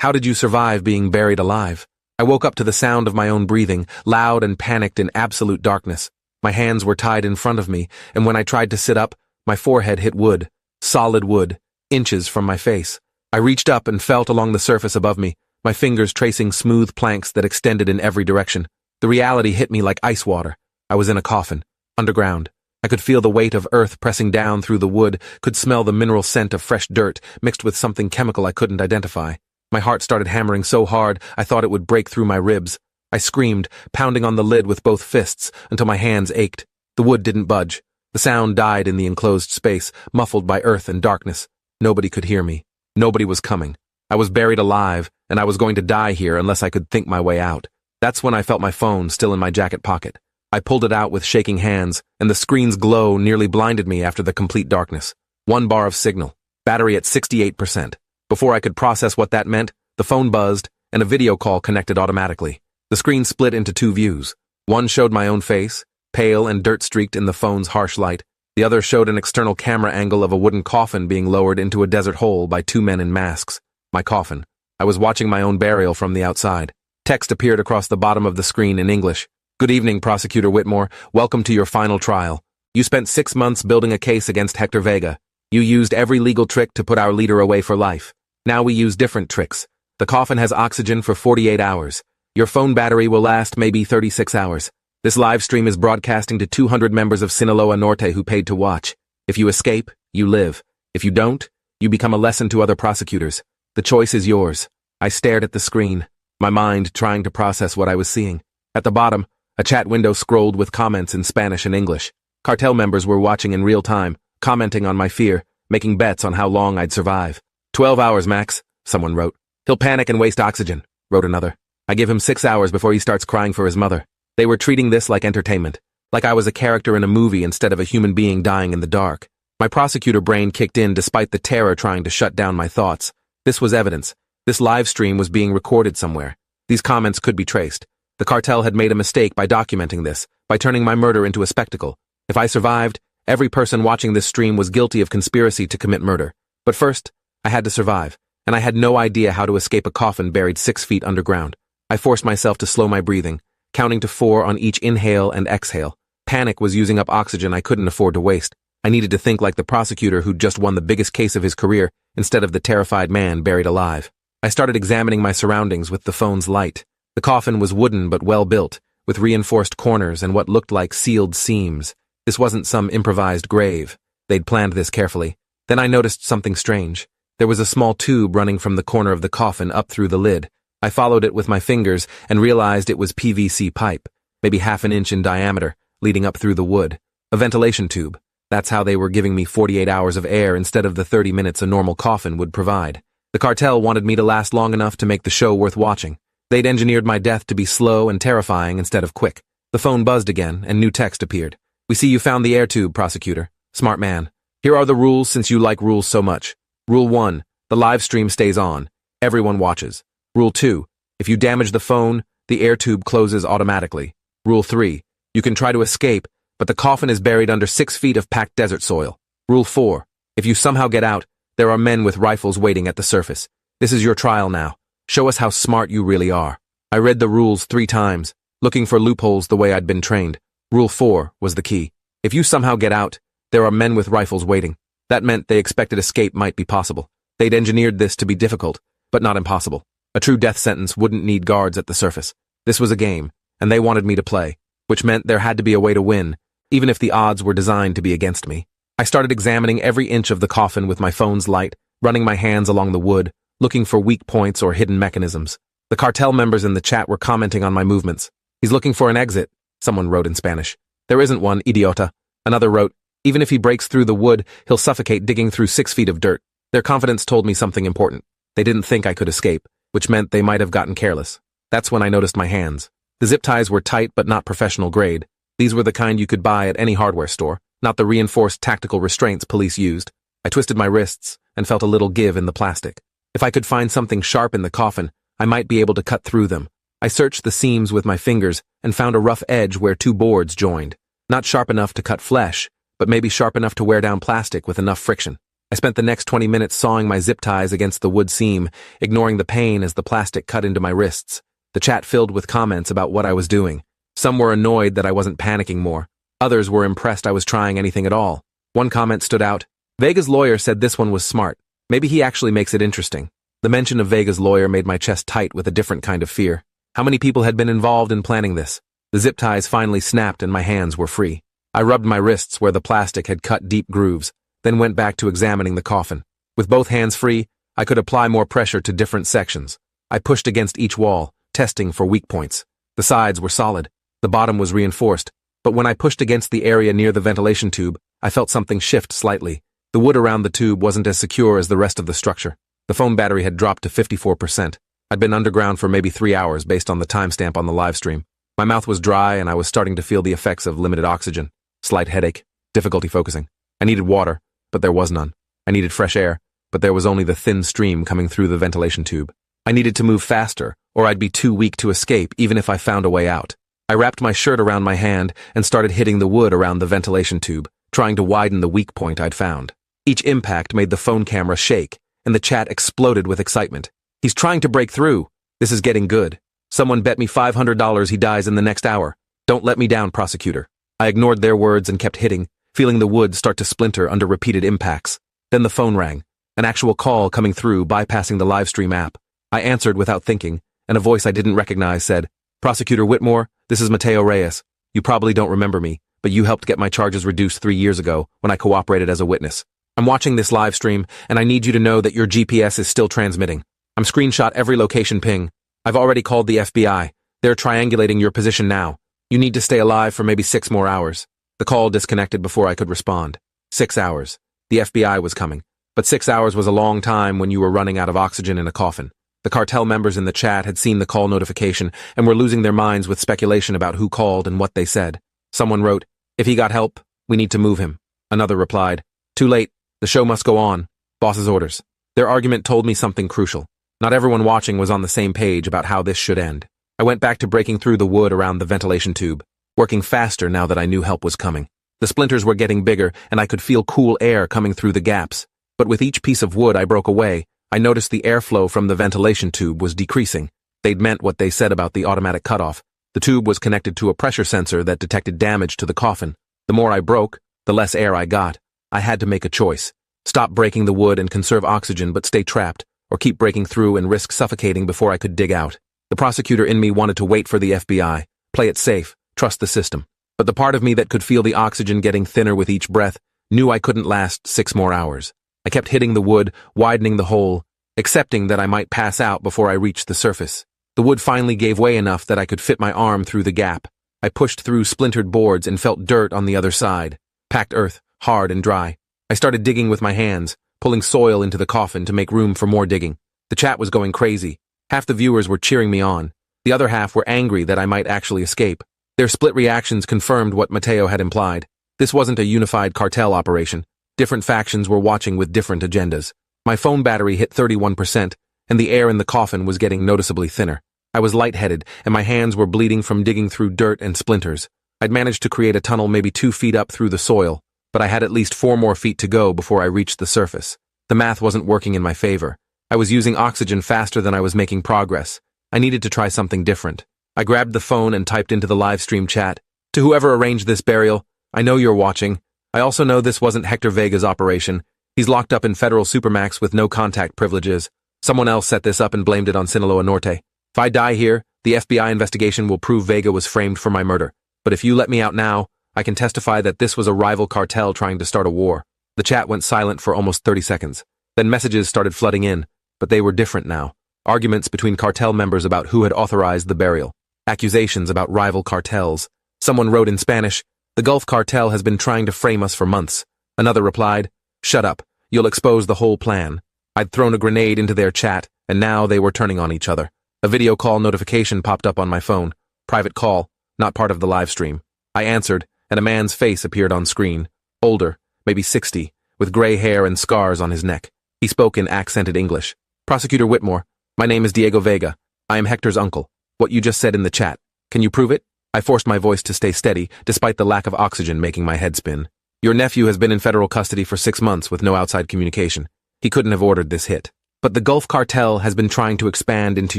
How did you survive being buried alive? I woke up to the sound of my own breathing, loud and panicked in absolute darkness. My hands were tied in front of me, and when I tried to sit up, my forehead hit wood, solid wood, inches from my face. I reached up and felt along the surface above me, my fingers tracing smooth planks that extended in every direction. The reality hit me like ice water. I was in a coffin, underground. I could feel the weight of earth pressing down through the wood, could smell the mineral scent of fresh dirt mixed with something chemical I couldn't identify. My heart started hammering so hard I thought it would break through my ribs. I screamed, pounding on the lid with both fists until my hands ached. The wood didn't budge. The sound died in the enclosed space, muffled by earth and darkness. Nobody could hear me. Nobody was coming. I was buried alive, and I was going to die here unless I could think my way out. That's when I felt my phone still in my jacket pocket. I pulled it out with shaking hands, and the screen's glow nearly blinded me after the complete darkness. 1 bar of signal. Battery at 68%. Before I could process what that meant, the phone buzzed, and a video call connected automatically. The screen split into 2 views. One showed my own face, pale and dirt-streaked in the phone's harsh light. The other showed an external camera angle of a wooden coffin being lowered into a desert hole by 2 men in masks. My coffin. I was watching my own burial from the outside. Text appeared across the bottom of the screen in English. Good evening, Prosecutor Whitmore. Welcome to your final trial. You spent 6 months building a case against Hector Vega. You used every legal trick to put our leader away for life. Now we use different tricks. The coffin has oxygen for 48 hours. Your phone battery will last maybe 36 hours. This live stream is broadcasting to 200 members of Sinaloa Norte who paid to watch. If you escape, you live. If you don't, you become a lesson to other prosecutors. The choice is yours. I stared at the screen, my mind trying to process what I was seeing. At the bottom, a chat window scrolled with comments in Spanish and English. Cartel members were watching in real time, commenting on my fear, making bets on how long I'd survive. 12 hours, Max, someone wrote. He'll panic and waste oxygen, wrote another. I give him 6 hours before he starts crying for his mother. They were treating this like entertainment, like I was a character in a movie instead of a human being dying in the dark. My prosecutor brain kicked in despite the terror trying to shut down my thoughts. This was evidence. This live stream was being recorded somewhere. These comments could be traced. The cartel had made a mistake by documenting this, by turning my murder into a spectacle. If I survived, every person watching this stream was guilty of conspiracy to commit murder. But first, I had to survive, and I had no idea how to escape a coffin buried 6 feet underground. I forced myself to slow my breathing, counting to 4 on each inhale and exhale. Panic was using up oxygen I couldn't afford to waste. I needed to think like the prosecutor who'd just won the biggest case of his career instead of the terrified man buried alive. I started examining my surroundings with the phone's light. The coffin was wooden but well built, with reinforced corners and what looked like sealed seams. This wasn't some improvised grave. They'd planned this carefully. Then I noticed something strange. There was a small tube running from the corner of the coffin up through the lid. I followed it with my fingers and realized it was PVC pipe, maybe half an inch in diameter, leading up through the wood. A ventilation tube. That's how they were giving me 48 hours of air instead of the 30 minutes a normal coffin would provide. The cartel wanted me to last long enough to make the show worth watching. They'd engineered my death to be slow and terrifying instead of quick. The phone buzzed again, and new text appeared. We see you found the air tube, prosecutor. Smart man. Here are the rules since you like rules so much. Rule 1. The live stream stays on. Everyone watches. Rule 2. If you damage the phone, the air tube closes automatically. Rule 3. You can try to escape, but the coffin is buried under 6 feet of packed desert soil. Rule 4. If you somehow get out, there are men with rifles waiting at the surface. This is your trial now. Show us how smart you really are. I read the rules 3 times, looking for loopholes the way I'd been trained. Rule 4 was the key. If you somehow get out, there are men with rifles waiting. That meant they expected escape might be possible. They'd engineered this to be difficult, but not impossible. A true death sentence wouldn't need guards at the surface. This was a game, and they wanted me to play, which meant there had to be a way to win, even if the odds were designed to be against me. I started examining every inch of the coffin with my phone's light, running my hands along the wood, looking for weak points or hidden mechanisms. The cartel members in the chat were commenting on my movements. He's looking for an exit, someone wrote in Spanish. There isn't one, idiota. Another wrote, even if he breaks through the wood, he'll suffocate digging through 6 feet of dirt. Their confidence told me something important. They didn't think I could escape, which meant they might have gotten careless. That's when I noticed my hands. The zip ties were tight but not professional grade. These were the kind you could buy at any hardware store, not the reinforced tactical restraints police used. I twisted my wrists and felt a little give in the plastic. If I could find something sharp in the coffin, I might be able to cut through them. I searched the seams with my fingers and found a rough edge where 2 boards joined. Not sharp enough to cut flesh, but maybe sharp enough to wear down plastic with enough friction. I spent the next 20 minutes sawing my zip ties against the wood seam, ignoring the pain as the plastic cut into my wrists. The chat filled with comments about what I was doing. Some were annoyed that I wasn't panicking more. Others were impressed I was trying anything at all. One comment stood out. Vega's lawyer said this one was smart. Maybe he actually makes it interesting. The mention of Vega's lawyer made my chest tight with a different kind of fear. How many people had been involved in planning this? The zip ties finally snapped and my hands were free. I rubbed my wrists where the plastic had cut deep grooves, then went back to examining the coffin. With both hands free, I could apply more pressure to different sections. I pushed against each wall, testing for weak points. The sides were solid. The bottom was reinforced. But when I pushed against the area near the ventilation tube, I felt something shift slightly. The wood around the tube wasn't as secure as the rest of the structure. The phone battery had dropped to 54%. I'd been underground for maybe 3 hours based on the timestamp on the live stream. My mouth was dry and I was starting to feel the effects of limited oxygen. Slight headache, difficulty focusing. I needed water, but there was none. I needed fresh air, but there was only the thin stream coming through the ventilation tube. I needed to move faster, or I'd be too weak to escape even if I found a way out. I wrapped my shirt around my hand and started hitting the wood around the ventilation tube, trying to widen the weak point I'd found. Each impact made the phone camera shake, and the chat exploded with excitement. He's trying to break through. This is getting good. Someone bet me $500 he dies in the next hour. Don't let me down, prosecutor. I ignored their words and kept hitting, feeling the wood start to splinter under repeated impacts. Then the phone rang, an actual call coming through, bypassing the livestream app. I answered without thinking, and a voice I didn't recognize said, "Prosecutor Whitmore, this is Mateo Reyes. You probably don't remember me, but you helped get my charges reduced 3 years ago when I cooperated as a witness. I'm watching this live stream, and I need you to know that your GPS is still transmitting. I'm screenshot every location ping. I've already called the FBI. They're triangulating your position now. You need to stay alive for maybe 6 more hours." The call disconnected before I could respond. 6 hours. The FBI was coming. But 6 hours was a long time when you were running out of oxygen in a coffin. The cartel members in the chat had seen the call notification and were losing their minds with speculation about who called and what they said. Someone wrote, "If he got help, we need to move him." Another replied, "Too late. The show must go on. Boss's orders." Their argument told me something crucial. Not everyone watching was on the same page about how this should end. I went back to breaking through the wood around the ventilation tube, working faster now that I knew help was coming. The splinters were getting bigger, and I could feel cool air coming through the gaps. But with each piece of wood I broke away, I noticed the airflow from the ventilation tube was decreasing. They'd meant what they said about the automatic cutoff. The tube was connected to a pressure sensor that detected damage to the coffin. The more I broke, the less air I got. I had to make a choice. Stop breaking the wood and conserve oxygen but stay trapped, or keep breaking through and risk suffocating before I could dig out. The prosecutor in me wanted to wait for the FBI, play it safe, trust the system. But the part of me that could feel the oxygen getting thinner with each breath knew I couldn't last 6 more hours. I kept hitting the wood, widening the hole, accepting that I might pass out before I reached the surface. The wood finally gave way enough that I could fit my arm through the gap. I pushed through splintered boards and felt dirt on the other side. Packed earth, hard and dry. I started digging with my hands, pulling soil into the coffin to make room for more digging. The chat was going crazy. Half the viewers were cheering me on. The other half were angry that I might actually escape. Their split reactions confirmed what Mateo had implied. This wasn't a unified cartel operation. Different factions were watching with different agendas. My phone battery hit 31%, and the air in the coffin was getting noticeably thinner. I was lightheaded, and my hands were bleeding from digging through dirt and splinters. I'd managed to create a tunnel maybe 2 feet up through the soil, but I had at least 4 more feet to go before I reached the surface. The math wasn't working in my favor. I was using oxygen faster than I was making progress. I needed to try something different. I grabbed the phone and typed into the live stream chat, "To whoever arranged this burial, I know you're watching. I also know this wasn't Hector Vega's operation. He's locked up in federal supermax with no contact privileges. Someone else set this up and blamed it on Sinaloa Norte. If I die here, the FBI investigation will prove Vega was framed for my murder. But if you let me out now, I can testify that this was a rival cartel trying to start a war." The chat went silent for almost 30 seconds. Then messages started flooding in, but they were different now. Arguments between cartel members about who had authorized the burial. Accusations about rival cartels. Someone wrote in Spanish, "The Gulf Cartel has been trying to frame us for months." Another replied, "Shut up, you'll expose the whole plan." I'd thrown a grenade into their chat, and now they were turning on each other. A video call notification popped up on my phone. Private call, not part of the live stream. I answered, and a man's face appeared on screen. Older, maybe 60, with gray hair and scars on his neck. He spoke in accented English. "Prosecutor Whitmore, my name is Diego Vega. I am Hector's uncle. What you just said in the chat. Can you prove it?" I forced my voice to stay steady, despite the lack of oxygen making my head spin. Your nephew has been in federal custody for 6 months with no outside communication. He couldn't have ordered this hit. But the Gulf Cartel has been trying to expand into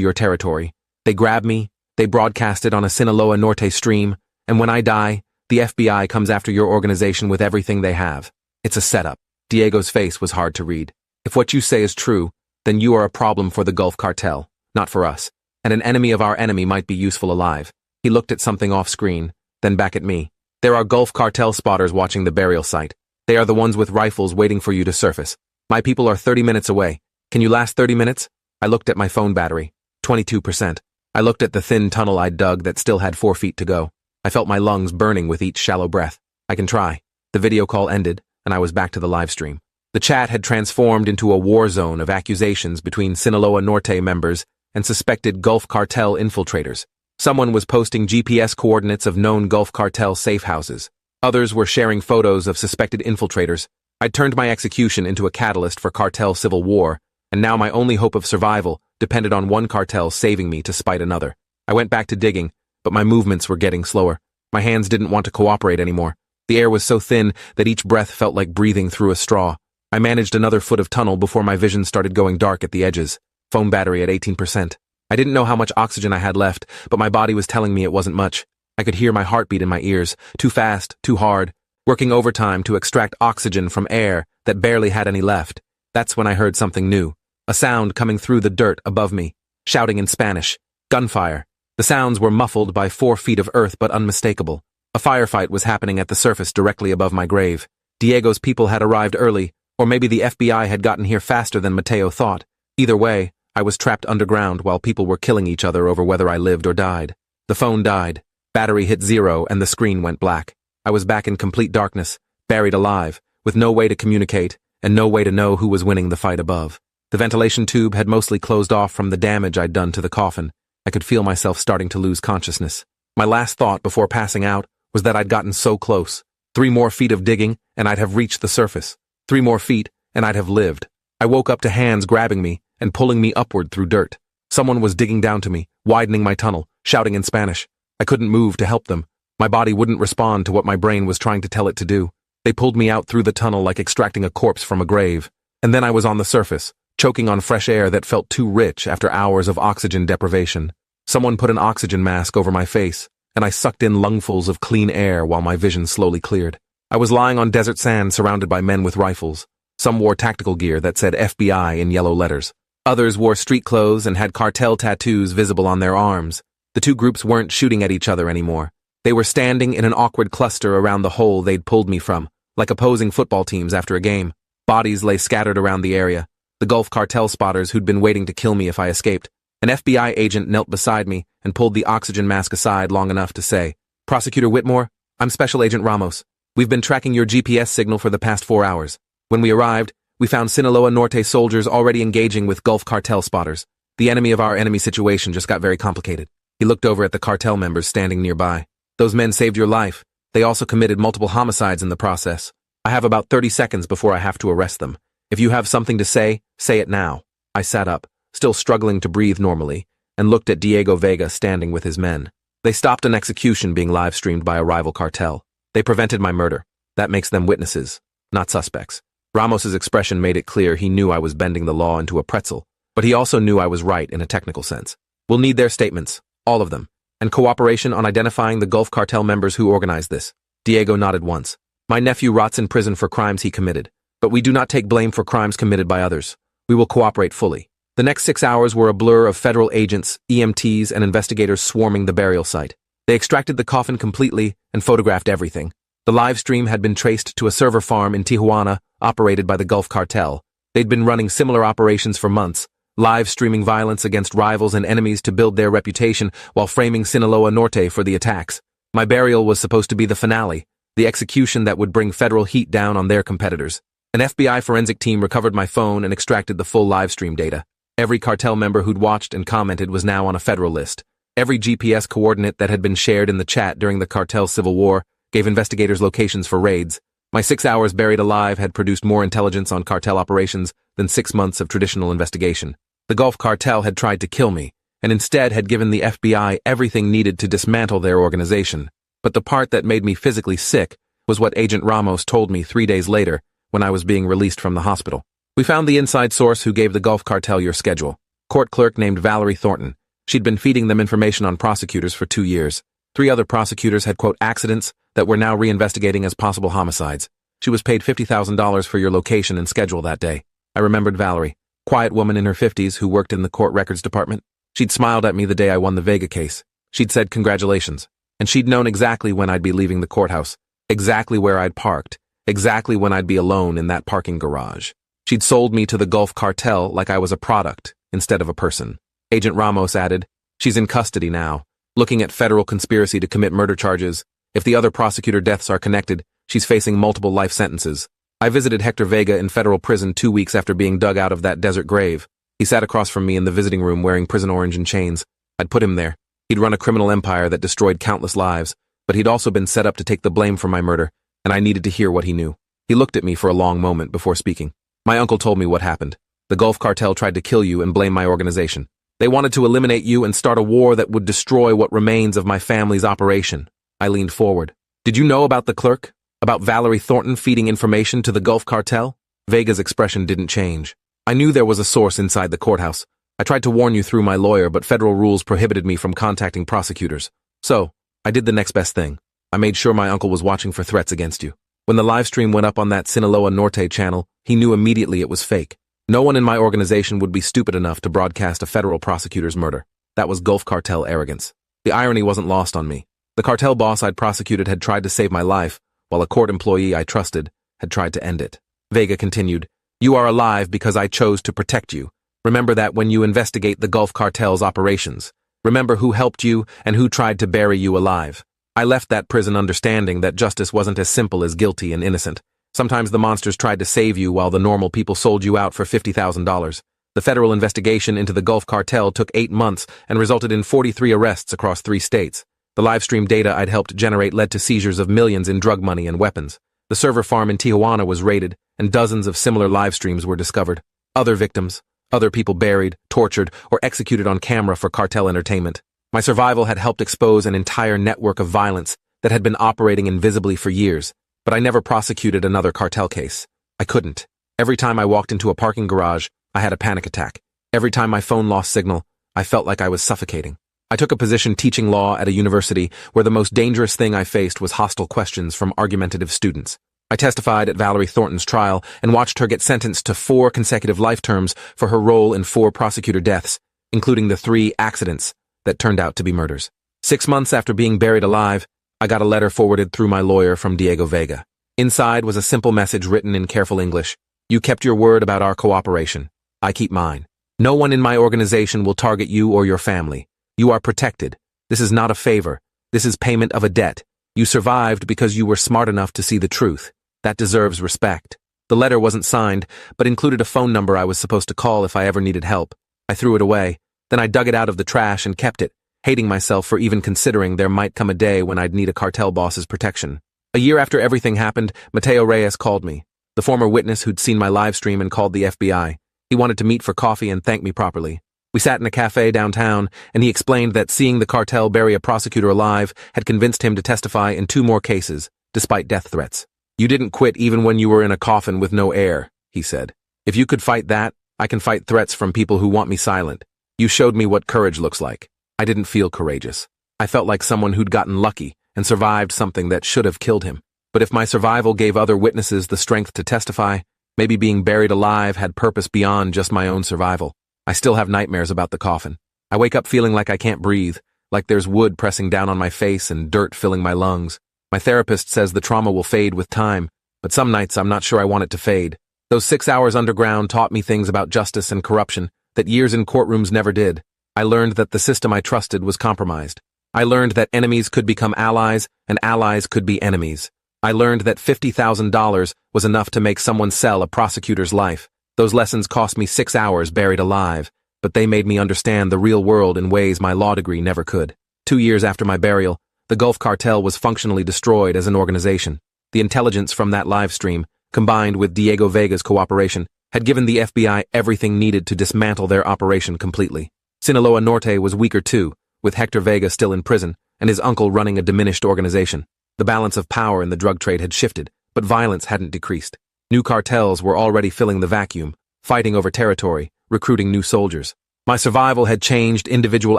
your territory. They grab me, they broadcast it on a Sinaloa Norte stream, and when I die, the FBI comes after your organization with everything they have. It's a setup. Diego's face was hard to read. If what you say is true, then you are a problem for the Gulf Cartel, not for us. And an enemy of our enemy might be useful alive. He looked at something off screen, then back at me. There are Gulf Cartel spotters watching the burial site. They are the ones with rifles waiting for you to surface. My people are 30 minutes away. Can you last 30 minutes? I looked at my phone battery. 22%. I looked at the thin tunnel I'd dug that still had 4 feet to go. I felt my lungs burning with each shallow breath. I can try. The video call ended, and I was back to the live stream. The chat had transformed into a war zone of accusations between Sinaloa Norte members and suspected Gulf Cartel infiltrators. Someone was posting GPS coordinates of known Gulf Cartel safe houses. Others were sharing photos of suspected infiltrators. I'd turned my execution into a catalyst for cartel civil war, and now my only hope of survival depended on one cartel saving me to spite another. I went back to digging, but my movements were getting slower. My hands didn't want to cooperate anymore. The air was so thin that each breath felt like breathing through a straw. I managed another foot of tunnel before my vision started going dark at the edges. Phone battery at 18%. I didn't know how much oxygen I had left, but my body was telling me it wasn't much. I could hear my heartbeat in my ears, too fast, too hard, working overtime to extract oxygen from air that barely had any left. That's when I heard something new. A sound coming through the dirt above me, shouting in Spanish. Gunfire. The sounds were muffled by 4 feet of earth but unmistakable. A firefight was happening at the surface directly above my grave. Diego's people had arrived early, or maybe the FBI had gotten here faster than Mateo thought. Either way, I was trapped underground while people were killing each other over whether I lived or died. The phone died. Battery hit 0 and the screen went black. I was back in complete darkness, buried alive, with no way to communicate and no way to know who was winning the fight above. The ventilation tube had mostly closed off from the damage I'd done to the coffin. I could feel myself starting to lose consciousness. My last thought before passing out was that I'd gotten so close. 3 more feet of digging and I'd have reached the surface. 3 more feet and I'd have lived. I woke up to hands grabbing me and pulling me upward through dirt. Someone was digging down to me, widening my tunnel, shouting in Spanish. I couldn't move to help them. My body wouldn't respond to what my brain was trying to tell it to do. They pulled me out through the tunnel like extracting a corpse from a grave. And then I was on the surface, choking on fresh air that felt too rich after hours of oxygen deprivation. Someone put an oxygen mask over my face, and I sucked in lungfuls of clean air while my vision slowly cleared. I was lying on desert sand surrounded by men with rifles. Some wore tactical gear that said FBI in yellow letters. Others wore street clothes and had cartel tattoos visible on their arms. The two groups weren't shooting at each other anymore. They were standing in an awkward cluster around the hole they'd pulled me from, like opposing football teams after a game. Bodies lay scattered around the area. The Gulf Cartel spotters who'd been waiting to kill me if I escaped. An FBI agent knelt beside me and pulled the oxygen mask aside long enough to say, "Prosecutor Whitmore, I'm Special Agent Ramos. We've been tracking your GPS signal for the past 4 hours. When we arrived, we found Sinaloa Norte soldiers already engaging with Gulf Cartel spotters. The enemy of our enemy situation just got very complicated." He looked over at the cartel members standing nearby. "Those men saved your life. They also committed multiple homicides in the process. I have about 30 seconds before I have to arrest them. If you have something to say it now." I sat up, still struggling to breathe normally, and looked at Diego Vega standing with his men. They stopped an execution being live-streamed by a rival cartel. They prevented my murder. That makes them witnesses, not suspects. Ramos's expression made it clear he knew I was bending the law into a pretzel, but he also knew I was right in a technical sense. "We'll need their statements, all of them, and cooperation on identifying the Gulf Cartel members who organized this." Diego nodded once. "My nephew rots in prison for crimes he committed, but we do not take blame for crimes committed by others. We will cooperate fully." The next 6 hours were a blur of federal agents, EMTs, and investigators swarming the burial site. They extracted the coffin completely and photographed everything. The live stream had been traced to a server farm in Tijuana, operated by the Gulf Cartel. They'd been running similar operations for months, live streaming violence against rivals and enemies to build their reputation while framing Sinaloa Norte for the attacks. My burial was supposed to be the finale, the execution that would bring federal heat down on their competitors. An FBI forensic team recovered my phone and extracted the full live stream data. Every cartel member who'd watched and commented was now on a federal list. Every GPS coordinate that had been shared in the chat during the cartel civil war gave investigators locations for raids. My 6 hours buried alive had produced more intelligence on cartel operations than 6 months of traditional investigation. The Gulf Cartel had tried to kill me, and instead had given the FBI everything needed to dismantle their organization. But the part that made me physically sick was what Agent Ramos told me 3 days later when I was being released from the hospital. We found the inside source who gave the Gulf Cartel your schedule. Court clerk named Valerie Thornton. She'd been feeding them information on prosecutors for 2 years. 3 other prosecutors had, quote, accidents that were now reinvestigating as possible homicides. She was paid $50,000 for your location and schedule that day. I remembered Valerie, quiet woman in her 50s who worked in the court records department. She'd smiled at me the day I won the Vega case. She'd said congratulations. And she'd known exactly when I'd be leaving the courthouse, exactly where I'd parked, exactly when I'd be alone in that parking garage. She'd sold me to the Gulf Cartel like I was a product instead of a person. Agent Ramos added, she's in custody now, looking at federal conspiracy to commit murder charges. If the other prosecutor deaths are connected, she's facing multiple life sentences. I visited Hector Vega in federal prison 2 weeks after being dug out of that desert grave. He sat across from me in the visiting room wearing prison orange and chains. I'd put him there. He'd run a criminal empire that destroyed countless lives, but he'd also been set up to take the blame for my murder, and I needed to hear what he knew. He looked at me for a long moment before speaking. My uncle told me what happened. The Gulf Cartel tried to kill you and blame my organization. They wanted to eliminate you and start a war that would destroy what remains of my family's operation. I leaned forward. Did you know about the clerk? About Valerie Thornton feeding information to the Gulf Cartel? Vega's expression didn't change. I knew there was a source inside the courthouse. I tried to warn you through my lawyer, but federal rules prohibited me from contacting prosecutors. So, I did the next best thing. I made sure my uncle was watching for threats against you. When the live stream went up on that Sinaloa Norte channel, he knew immediately it was fake. No one in my organization would be stupid enough to broadcast a federal prosecutor's murder. That was Gulf Cartel arrogance. The irony wasn't lost on me. The cartel boss I'd prosecuted had tried to save my life, while a court employee I trusted had tried to end it. Vega continued, you are alive because I chose to protect you. Remember that when you investigate the Gulf Cartel's operations. Remember who helped you and who tried to bury you alive. I left that prison understanding that justice wasn't as simple as guilty and innocent. Sometimes the monsters tried to save you while the normal people sold you out for $50,000. The federal investigation into the Gulf Cartel took 8 months and resulted in 43 arrests across 3 states. The livestream data I'd helped generate led to seizures of millions in drug money and weapons. The server farm in Tijuana was raided, and dozens of similar live streams were discovered. Other victims, other people buried, tortured, or executed on camera for cartel entertainment. My survival had helped expose an entire network of violence that had been operating invisibly for years. But I never prosecuted another cartel case. I couldn't. Every time I walked into a parking garage, I had a panic attack. Every time my phone lost signal, I felt like I was suffocating. I took a position teaching law at a university where the most dangerous thing I faced was hostile questions from argumentative students. I testified at Valerie Thornton's trial and watched her get sentenced to 4 consecutive life terms for her role in 4 prosecutor deaths, including the 3 accidents that turned out to be murders. 6 months after being buried alive, I got a letter forwarded through my lawyer from Diego Vega. Inside was a simple message written in careful English. You kept your word about our cooperation. I keep mine. No one in my organization will target you or your family. You are protected. This is not a favor. This is payment of a debt. You survived because you were smart enough to see the truth. That deserves respect. The letter wasn't signed, but included a phone number I was supposed to call if I ever needed help. I threw it away. Then I dug it out of the trash and kept it, hating myself for even considering there might come a day when I'd need a cartel boss's protection. A year after everything happened, Mateo Reyes called me, the former witness who'd seen my live stream and called the FBI. He wanted to meet for coffee and thank me properly. We sat in a cafe downtown, and he explained that seeing the cartel bury a prosecutor alive had convinced him to testify in 2 more cases, despite death threats. You didn't quit even when you were in a coffin with no air, he said. If you could fight that, I can fight threats from people who want me silent. You showed me what courage looks like. I didn't feel courageous. I felt like someone who'd gotten lucky and survived something that should have killed him. But if my survival gave other witnesses the strength to testify, maybe being buried alive had purpose beyond just my own survival. I still have nightmares about the coffin. I wake up feeling like I can't breathe, like there's wood pressing down on my face and dirt filling my lungs. My therapist says the trauma will fade with time, but some nights I'm not sure I want it to fade. Those 6 hours underground taught me things about justice and corruption that years in courtrooms never did. I learned that the system I trusted was compromised. I learned that enemies could become allies and allies could be enemies. I learned that $50,000 was enough to make someone sell a prosecutor's life. Those lessons cost me 6 hours buried alive, but they made me understand the real world in ways my law degree never could. 2 years after my burial, the Gulf Cartel was functionally destroyed as an organization. The intelligence from that live stream, combined with Diego Vega's cooperation, had given the FBI everything needed to dismantle their operation completely. Sinaloa Norte was weaker too, with Hector Vega still in prison and his uncle running a diminished organization. The balance of power in the drug trade had shifted, but violence hadn't decreased. New cartels were already filling the vacuum, fighting over territory, recruiting new soldiers. My survival had changed individual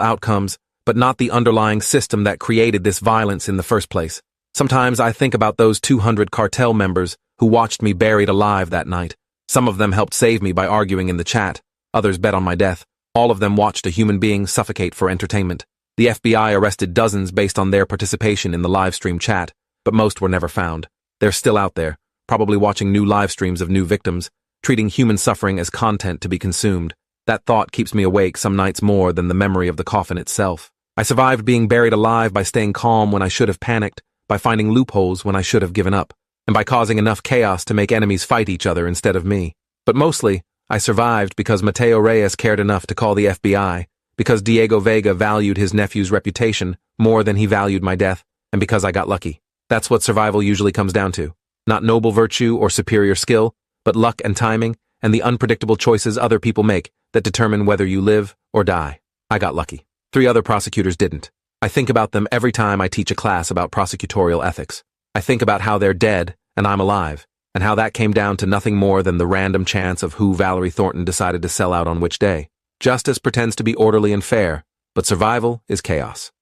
outcomes, but not the underlying system that created this violence in the first place. Sometimes I think about those 200 cartel members who watched me buried alive that night. Some of them helped save me by arguing in the chat. Others bet on my death. All of them watched a human being suffocate for entertainment. The FBI arrested dozens based on their participation in the live stream chat, but most were never found. They're still out there, probably watching new live streams of new victims, treating human suffering as content to be consumed. That thought keeps me awake some nights more than the memory of the coffin itself. I survived being buried alive by staying calm when I should have panicked, by finding loopholes when I should have given up, and by causing enough chaos to make enemies fight each other instead of me. But mostly, I survived because Mateo Reyes cared enough to call the FBI, because Diego Vega valued his nephew's reputation more than he valued my death, and because I got lucky. That's what survival usually comes down to. Not noble virtue or superior skill, but luck and timing, and the unpredictable choices other people make that determine whether you live or die. I got lucky. 3 other prosecutors didn't. I think about them every time I teach a class about prosecutorial ethics. I think about how they're dead and I'm alive, and how that came down to nothing more than the random chance of who Valerie Thornton decided to sell out on which day. Justice pretends to be orderly and fair, but survival is chaos.